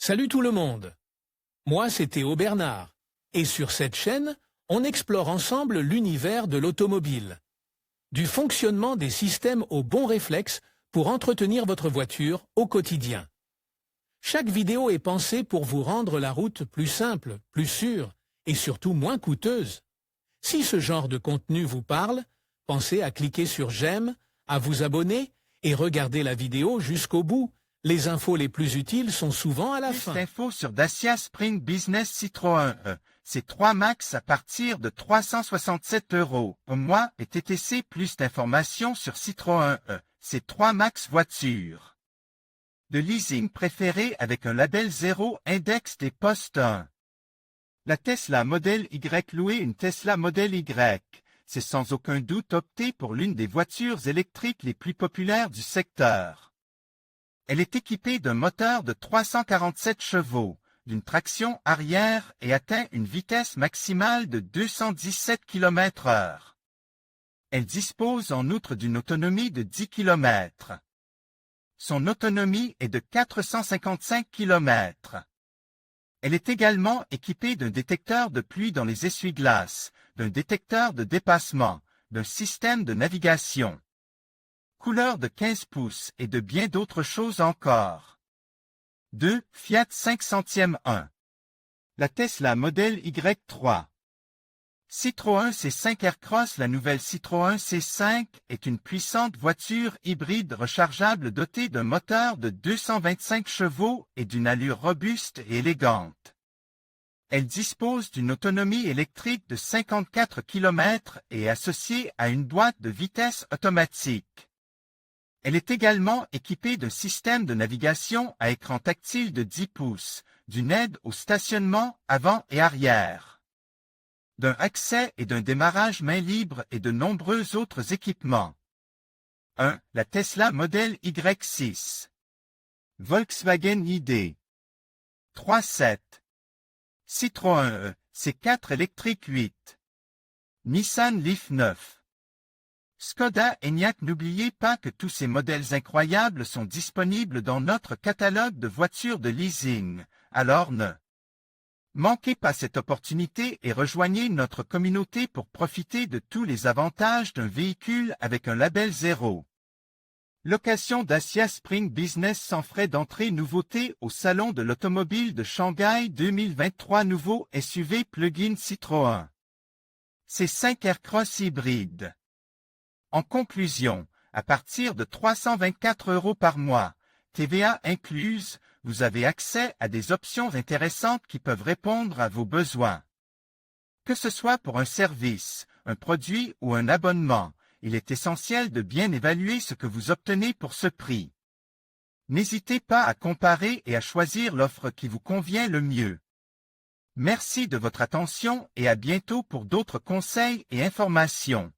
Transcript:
Salut tout le monde. Moi, c'est Théo Bernard. Et sur cette chaîne, on explore ensemble l'univers de l'automobile. Du fonctionnement des systèmes aux bons réflexes pour entretenir votre voiture au quotidien. Chaque vidéo est pensée pour vous rendre la route plus simple, plus sûre et surtout moins coûteuse. Si ce genre de contenu vous parle, pensez à cliquer sur j'aime, à vous abonner et regarder la vidéo jusqu'au bout. Les infos les plus utiles sont souvent à la fin. Plus d'infos sur Dacia Spring Business Citroën E. C3 Max à partir de 367 € au mois et TTC. Plus d'informations sur Citroën E. C3 Max voiture de leasing préféré avec un label 0 index des postes 1. La Tesla Model Y. Louer une Tesla Model Y, c'est sans aucun doute opter pour l'une des voitures électriques les plus populaires du secteur. Elle est équipée d'un moteur de 347 chevaux, d'une traction arrière et atteint une vitesse maximale de 217 km/h. Elle dispose en outre d'une autonomie de 10 km. Son autonomie est de 455 km. Elle est également équipée d'un détecteur de pluie dans les essuie-glaces, d'un détecteur de dépassement, d'un système de navigation, couleur de 15 pouces et de bien d'autres choses encore. 2. Fiat 500e 1. La Tesla Model Y3. Citroën C5 Aircross. La nouvelle Citroën C5 est une puissante voiture hybride rechargeable dotée d'un moteur de 225 chevaux et d'une allure robuste et élégante. Elle dispose d'une autonomie électrique de 54 km et est associée à une boîte de vitesse automatique. Elle est également équipée d'un système de navigation à écran tactile de 10 pouces, d'une aide au stationnement avant et arrière, d'un accès et d'un démarrage main libre et de nombreux autres équipements. 1. La Tesla Model Y6. Volkswagen ID. 3.7. Citroën E. C4 électrique 8. Nissan Leaf 9. Skoda Enyaq. N'oubliez pas que tous ces modèles incroyables sont disponibles dans notre catalogue de voitures de leasing, alors ne manquez pas cette opportunité et rejoignez notre communauté pour profiter de tous les avantages d'un véhicule avec un label 0. Location Dacia Spring Business sans frais d'entrée. Nouveauté au Salon de l'Automobile de Shanghai 2023. Nouveau SUV plug-in Citroën C5 Aircross hybride. En conclusion, à partir de 324 € par mois, TVA incluse, vous avez accès à des options intéressantes qui peuvent répondre à vos besoins. Que ce soit pour un service, un produit ou un abonnement, il est essentiel de bien évaluer ce que vous obtenez pour ce prix. N'hésitez pas à comparer et à choisir l'offre qui vous convient le mieux. Merci de votre attention et à bientôt pour d'autres conseils et informations.